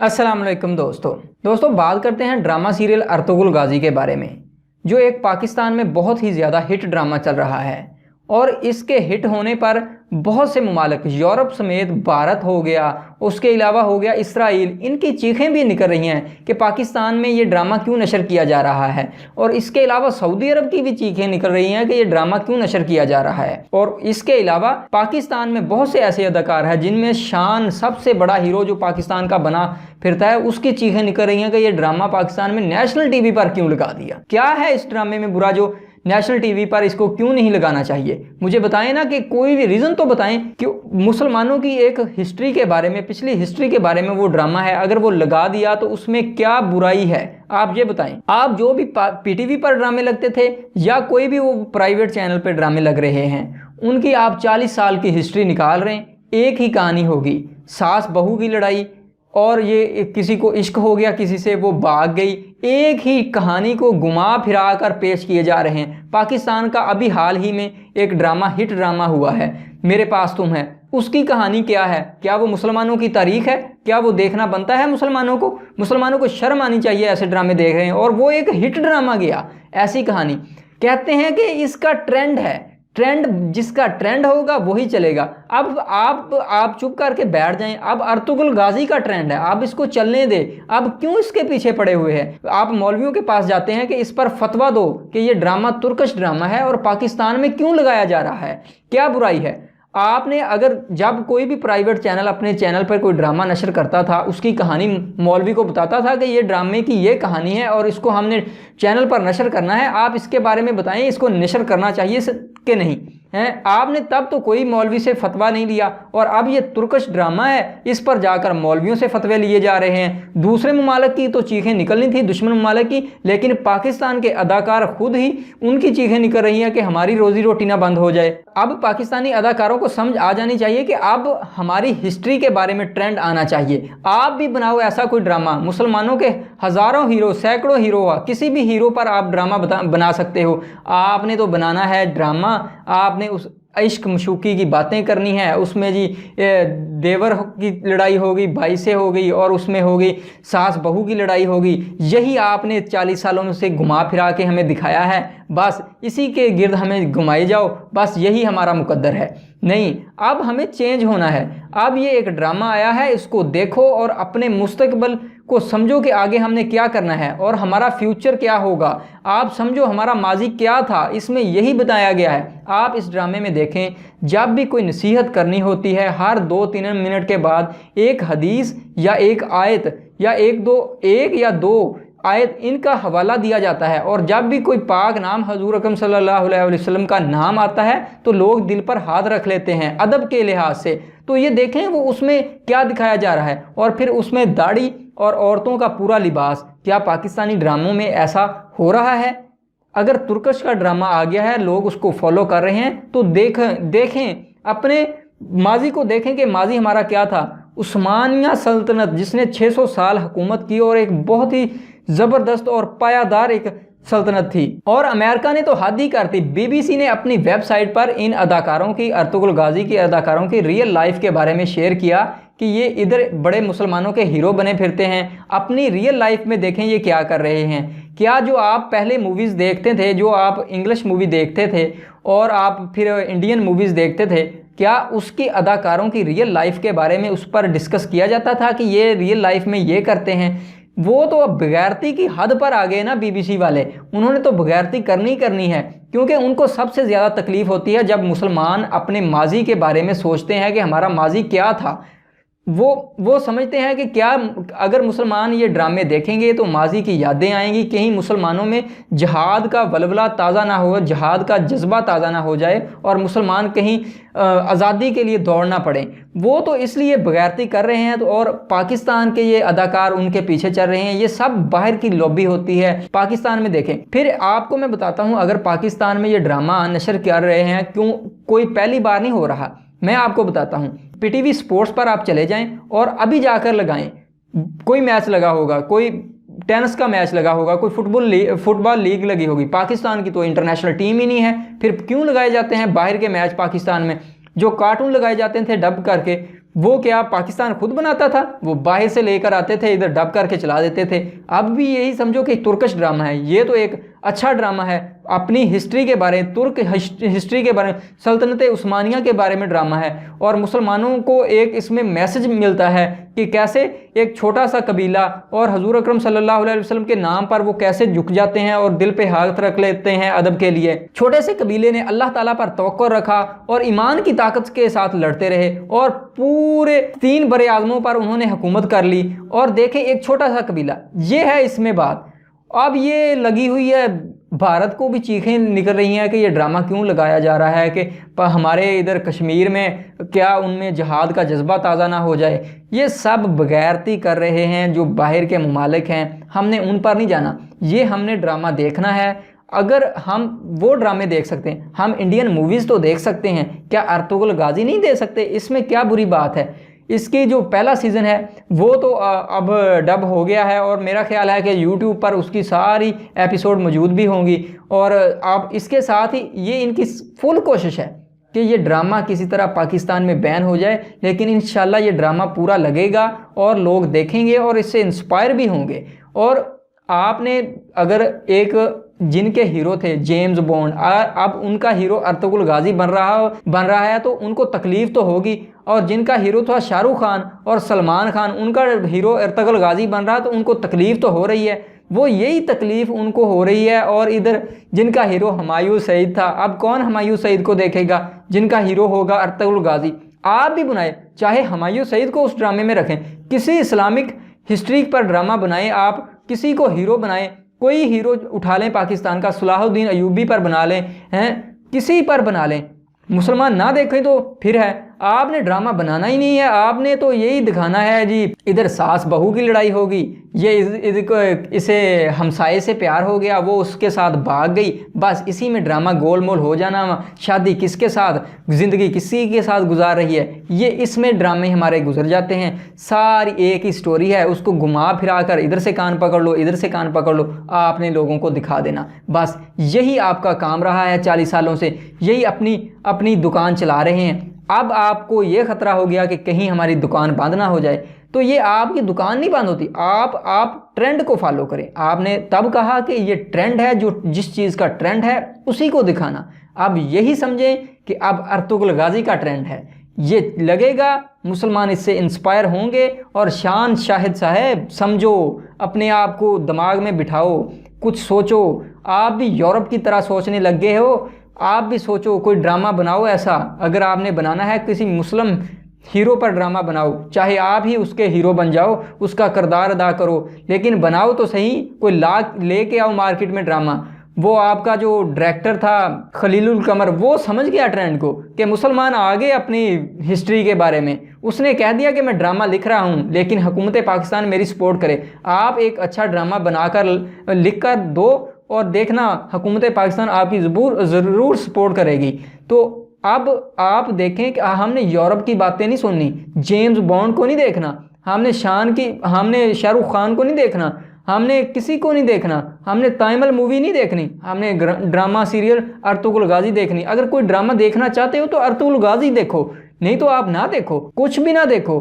अस्सलाम वालेकुम दोस्तों बात करते हैं ड्रामा सीरियल अर्तुगरुल गाजी के बारे में, जो एक पाकिस्तान में बहुत ही ज़्यादा हिट ड्रामा चल रहा है। और इसके हिट होने पर बहुत से ममालिक, यूरोप समेत भारत हो गया, उसके अलावा हो गया इसराइल, इनकी चीखें भी निकल रही हैं कि पाकिस्तान में ये ड्रामा क्यों नशर किया जा रहा है। और इसके अलावा सऊदी अरब की भी चीखें निकल रही हैं कि ये ड्रामा क्यों नशर किया जा रहा है। और इसके अलावा पाकिस्तान में बहुत से ऐसे अदाकार हैं जिनमें शान सबसे बड़ा हीरो जो पाकिस्तान का बना फिरता है, उसकी चीखें निकल रही हैं कि ये ड्रामा पाकिस्तान में नेशनल टीवी पर क्यों लगा दिया। क्या है इस ड्रामे में बुरा जो नेशनल टीवी पर इसको क्यों नहीं लगाना चाहिए? मुझे बताएं ना, कि कोई भी रीज़न तो बताएं कि मुसलमानों की एक हिस्ट्री के बारे में, पिछली हिस्ट्री के बारे में वो ड्रामा है, अगर वो लगा दिया तो उसमें क्या बुराई है? आप ये बताएं। आप जो भी पीटीवी पर ड्रामे लगते थे या कोई भी वो प्राइवेट चैनल पर ड्रामे लग रहे हैं, उनकी आप 40 साल की हिस्ट्री निकाल रहे हैं, एक ही कहानी होगी, सास बहू की लड़ाई, और ये किसी को इश्क हो गया किसी से, वो भाग गई, एक ही कहानी को घुमा फिरा कर पेश किए जा रहे हैं। पाकिस्तान का अभी हाल ही में एक ड्रामा, हिट ड्रामा हुआ है, मेरे पास तुम है, उसकी कहानी क्या है? क्या वो मुसलमानों की तारीख है? क्या वो देखना बनता है मुसलमानों को? मुसलमानों को शर्म आनी चाहिए, ऐसे ड्रामे देख रहे हैं। और वो एक हिट ड्रामा गया, ऐसी कहानी। कहते हैं कि इसका ट्रेंड है, ट्रेंड जिसका ट्रेंड होगा वही चलेगा। अब आप चुप करके बैठ जाएं। अब अर्तुगरुल गाजी का ट्रेंड है, आप इसको चलने दें। अब क्यों इसके पीछे पड़े हुए हैं? आप मौलवियों के पास जाते हैं कि इस पर फतवा दो कि ये ड्रामा तुर्कश ड्रामा है और पाकिस्तान में क्यों लगाया जा रहा है, क्या बुराई है? आपने अगर जब कोई भी प्राइवेट चैनल अपने चैनल पर कोई ड्रामा नशर करता था, उसकी कहानी मौलवी को बताता था कि ये ड्रामे की ये कहानी है और इसको हमने चैनल पर नशर करना है, आप इसके बारे में बताएं, इसको नशर करना चाहिए कि नहीं है? आपने तब तो कोई मौलवी से फतवा नहीं लिया, और अब ये तुर्कश ड्रामा है, इस पर जाकर मौलवियों से फतवे लिए जा रहे हैं। दूसरे ममालिक की तो चीखें निकलनी थी, दुश्मन ममालिक की, लेकिन पाकिस्तान के अदाकार खुद ही उनकी चीखें निकल रही हैं कि हमारी रोजी रोटी ना बंद हो जाए। अब पाकिस्तानी अदाकारों को समझ आ जानी चाहिए कि अब हमारी हिस्ट्री के बारे में ट्रेंड आना चाहिए। आप भी बनाओ ऐसा कोई ड्रामा, मुसलमानों के हज़ारों हीरो, सैकड़ों हीरो, किसी भी हीरो पर आप ड्रामा बना सकते हो। आपने तो बनाना है ड्रामा, आपने उस इश्क मशूकी की बातें करनी है, उसमें जी देवर की लड़ाई होगी, भाई से होगी, और उसमें होगी सास बहू की लड़ाई होगी। यही आपने 40 सालों में से घुमा फिरा के हमें दिखाया है, बस इसी के गिर्द हमें घुमाए जाओ, बस यही हमारा मुकद्दर है। नहीं, अब हमें चेंज होना है। अब ये एक ड्रामा आया है, इसको देखो और अपने मुस्तकबिल को समझो कि आगे हमने क्या करना है और हमारा फ्यूचर क्या होगा। आप समझो हमारा माजी क्या था, इसमें यही बताया गया है। आप इस ड्रामे में देखें, जब भी कोई नसीहत करनी होती है, हर 2-3 मिनट के बाद एक हदीस या एक आयत या एक या दो आयत इनका हवाला दिया जाता है। और जब भी कोई पाक नाम हजूर अकरम सल्लल्लाहु अलैहि वसल्लम का नाम आता है तो लोग दिल पर हाथ रख लेते हैं अदब के लिहाज से। तो ये देखें वो उसमें क्या दिखाया जा रहा है। और फिर उसमें दाढ़ी और औरतों का पूरा लिबास, क्या पाकिस्तानी ड्रामों में ऐसा हो रहा है? अगर तुर्कश का ड्रामा आ गया है, लोग उसको फॉलो कर रहे हैं, तो देखें अपने माजी को, देखें कि माजी हमारा क्या था। उस्मानिया सल्तनत जिसने 600 साल हुकूमत की और एक बहुत ही ज़बरदस्त और पायादार एक सल्तनत थी, और अमेरिका ने तो हद ही कर दी। बीबीसी ने अपनी वेबसाइट पर इन अदाकारों की, अर्तुगरुल गाजी के अदाकारों की रियल लाइफ के बारे में शेयर किया कि ये इधर बड़े मुसलमानों के हीरो बने फिरते हैं। अपनी रियल लाइफ में देखें ये क्या कर रहे हैं। क्या जो आप पहले मूवीज़ देखते थे, जो आप इंग्लिश मूवी देखते थे और आप फिर इंडियन मूवीज़ देखते थे, क्या उसकी अदाकारों की रियल लाइफ के बारे में उस पर डिस्कस किया जाता था कि ये रियल लाइफ में ये करते हैं? वो तो अब बगैरती की हद पर आ गए ना बीबीसी वाले। उन्होंने तो बगैरती करनी है, क्योंकि उनको सबसे ज़्यादा तकलीफ़ होती है जब मुसलमान अपने माजी के बारे में सोचते हैं कि हमारा माजी क्या था। वो समझते हैं कि क्या अगर मुसलमान ये ड्रामे देखेंगे तो माजी की यादें आएंगी, कहीं मुसलमानों में जिहाद का वलवला ताज़ा ना हो, जिहाद का जज्बा ताज़ा ना हो जाए और मुसलमान कहीं आज़ादी के लिए दौड़ना पड़े। वो तो इसलिए बगैरती कर रहे हैं। तो और पाकिस्तान के ये अदाकार उनके पीछे चल रहे हैं। ये सब बाहर की लॉबी होती है पाकिस्तान में। देखें, फिर आपको मैं बताता हूँ, अगर पाकिस्तान में ये ड्रामा नशर कर रहे हैं, क्यों कोई पहली बार नहीं हो रहा, मैं आपको बताता हूँ। पीटीवी स्पोर्ट्स पर आप चले जाएं और अभी जाकर लगाएं, कोई मैच लगा होगा, कोई टेनिस का मैच लगा होगा, कोई फुटबॉल लीग लगी होगी। पाकिस्तान की तो इंटरनेशनल टीम ही नहीं है, फिर क्यों लगाए जाते हैं बाहर के मैच पाकिस्तान में? जो कार्टून लगाए जाते थे डब करके, वो क्या पाकिस्तान खुद बनाता था? वो बाहर से लेकर आते थे, इधर डब करके चला देते थे। अब भी यही समझो कि तुर्कश ड्रामा है। ये तो एक अच्छा ड्रामा है, अपनी हिस्ट्री के बारे में, तुर्क हिस्ट्री के बारे में, सल्तनत उस्मानिया के बारे में ड्रामा है। और मुसलमानों को एक इसमें मैसेज मिलता है कि कैसे एक छोटा सा कबीला और हजूर अकरम सल्लल्लाहु अलैहि वसल्लम के नाम पर वो कैसे झुक जाते हैं और दिल पे हाथ रख लेते हैं अदब के लिए। छोटे से कबीले ने अल्लाह ताला पर तवक्कुल रखा और ईमान की ताकत के साथ लड़ते रहे और पूरे 3 बड़े आज़मों पर उन्होंने हुकूमत कर ली। और देखें, एक छोटा सा कबीला, ये है इसमें बात। अब ये लगी हुई है, भारत को भी चीखें निकल रही हैं कि ये ड्रामा क्यों लगाया जा रहा है, कि हमारे इधर कश्मीर में क्या उनमें जहाद का जज्बा ताज़ा ना हो जाए। ये सब बगैरती कर रहे हैं जो बाहर के मुमालिक हैं, हमने उन पर नहीं जाना। ये हमने ड्रामा देखना है। अगर हम वो ड्रामे देख सकते हैं, हम इंडियन मूवीज़ तो देख सकते हैं, क्या अर्तुगरुल गाजी नहीं दे सकते? इसमें क्या बुरी बात है? इसकी जो पहला सीज़न है वो तो अब डब हो गया है और मेरा ख्याल है कि यूट्यूब पर उसकी सारी एपिसोड मौजूद भी होंगी। और अब इसके साथ ही ये इनकी फुल कोशिश है कि ये ड्रामा किसी तरह पाकिस्तान में बैन हो जाए, लेकिन इंशाल्लाह ये ड्रामा पूरा लगेगा और लोग देखेंगे और इससे इंस्पायर भी होंगे। और आपने अगर एक जिनके हीरो थे जेम्स बॉन्ड, अब उनका हीरो अर्तुगरुल गाजी बन रहा है तो उनको तकलीफ़ तो होगी। और जिनका हीरो था शाहरुख खान और सलमान खान, उनका हीरो अर्तुगरुल गाजी बन रहा तो उनको तकलीफ़ तो हो रही है। वो यही तकलीफ़ उनको हो रही है। और इधर जिनका हीरो हुमायूं सईद था, अब कौन हुमायूं सईद को देखेगा? जिनका हीरो होगा अर्तुगरुल गाजी। आप भी बनाए, चाहे हुमायूं सईद को उस ड्रामे में रखें, किसी इस्लामिक हिस्ट्री पर ड्रामा बनाएं, आप किसी को हीरो बनाएं, कोई हीरो उठा लें पाकिस्तान का, सलाहुद्दीन अयूबी पर बना लें, हैं किसी पर बना लें, मुसलमान ना देखें तो फिर है। आपने ड्रामा बनाना ही नहीं है, आपने तो यही दिखाना है जी इधर सास बहू की लड़ाई होगी, ये इसे हमसाये से प्यार हो गया, वो उसके साथ भाग गई, बस इसी में ड्रामा गोलमोल हो जाना। शादी किसके साथ, ज़िंदगी किसी के साथ गुजार रही है, ये इसमें ड्रामे हमारे गुजर जाते हैं। सारी एक ही स्टोरी है, उसको घुमा फिरा कर इधर से कान पकड़ लो, इधर से कान पकड़ लो, आपने लोगों को दिखा देना। बस यही आपका काम रहा है 40 सालों से, यही अपनी दुकान चला रहे हैं। अब आपको ये ख़तरा हो गया कि कहीं हमारी दुकान बंद ना हो जाए, तो ये आपकी दुकान नहीं बंद होती। आप ट्रेंड को फॉलो करें। आपने तब कहा कि ये ट्रेंड है, जो जिस चीज़ का ट्रेंड है उसी को दिखाना। अब यही समझें कि अब अर्तुगरुल गाजी का ट्रेंड है, ये लगेगा, मुसलमान इससे इंस्पायर होंगे। और शान शाहिद साहब समझो, अपने आप को दिमाग में बिठाओ, कुछ सोचो। आप भी यूरोप की तरह सोचने लग गए हो, आप भी सोचो, कोई ड्रामा बनाओ ऐसा। अगर आपने बनाना है किसी मुस्लिम हीरो पर ड्रामा बनाओ, चाहे आप ही उसके हीरो बन जाओ, उसका किरदार अदा करो, लेकिन बनाओ तो सही। कोई लेके आओ मार्केट में ड्रामा। वो आपका जो डायरेक्टर था खलीलुल कमर, वो समझ गया ट्रेंड को कि मुसलमान आगे अपनी हिस्ट्री के बारे में, उसने कह दिया कि मैं ड्रामा लिख रहा हूँ लेकिन हुकूमत पाकिस्तान मेरी सपोर्ट करे। आप एक अच्छा ड्रामा बनाकर लिख कर दो और देखना हुकूमत पाकिस्तान आपकी ज़रूर सपोर्ट करेगी। तो अब आप देखें कि हमने यूरोप की बातें नहीं सुननी, जेम्स बॉन्ड को नहीं देखना, हमने शाहरुख खान को नहीं देखना, हमने किसी को नहीं देखना, हमने ताइमल मूवी नहीं देखनी, हमने ड्रामा सीरियल अर्तुगरुल गाजी देखनी। अगर कोई ड्रामा देखना चाहते हो तो अर्तुगरुल गाजी देखो, नहीं तो आप ना देखो, कुछ भी ना देखो।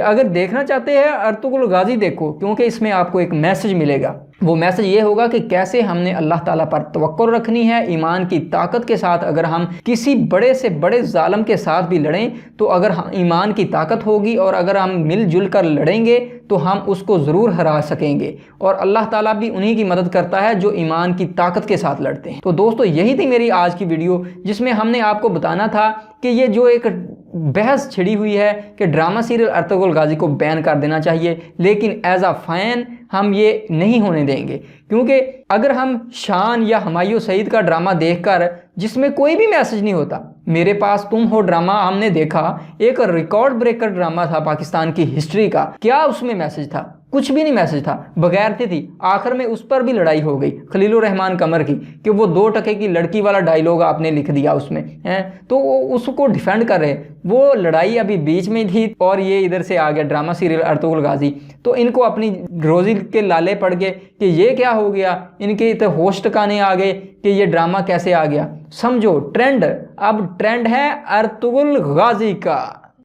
अगर देखना चाहते हैं अर्तुगरुल गाजी देखो, क्योंकि इसमें आपको एक मैसेज मिलेगा। वो मैसेज ये होगा कि कैसे हमने अल्लाह ताला पर तवक्कुल रखनी है ईमान की ताकत के साथ। अगर हम किसी बड़े से बड़े जालिम के साथ भी लड़ें तो अगर हम ईमान की ताकत होगी और अगर हम मिलजुल कर लड़ेंगे तो हम उसको ज़रूर हरा सकेंगे। और अल्लाह ताला भी उन्हीं की मदद करता है जो ईमान की ताकत के साथ लड़ते हैं। तो दोस्तों, यही थी मेरी आज की वीडियो, जिसमें हमने आपको बताना था कि ये जो एक बहस छिड़ी हुई है कि ड्रामा सीरियल अर्तुगरुल गाजी को बैन कर देना चाहिए, लेकिन एज अ फ़ैन हम ये नहीं होने देंगे। क्योंकि अगर हम शान या हुमायूं सईद का ड्रामा देखकर, जिसमें कोई भी मैसेज नहीं होता, मेरे पास तुम हो ड्रामा हमने देखा, एक रिकॉर्ड ब्रेकर ड्रामा था पाकिस्तान की हिस्ट्री का, क्या उसमें मैसेज था? कुछ भी नहीं मैसेज था, बगैरती थी। आखिर में उस पर भी लड़ाई हो गई खलीलुर रहमान कमर की कि वो 2 टके की लड़की वाला डायलॉग आपने लिख दिया उसमें, हैं तो वो उसको डिफेंड कर रहे। वो लड़ाई अभी बीच में थी और ये इधर से आ गया ड्रामा सीरियल अर्तुगरुल गाजी। तो इनको अपनी रोजी के लाले पड़ गए कि ये क्या हो गया, इनके इतने होश ठिकाने आ गए कि ये ड्रामा कैसे आ गया। समझो ट्रेंड, अब ट्रेंड है अर्तुगरुल गाजी का।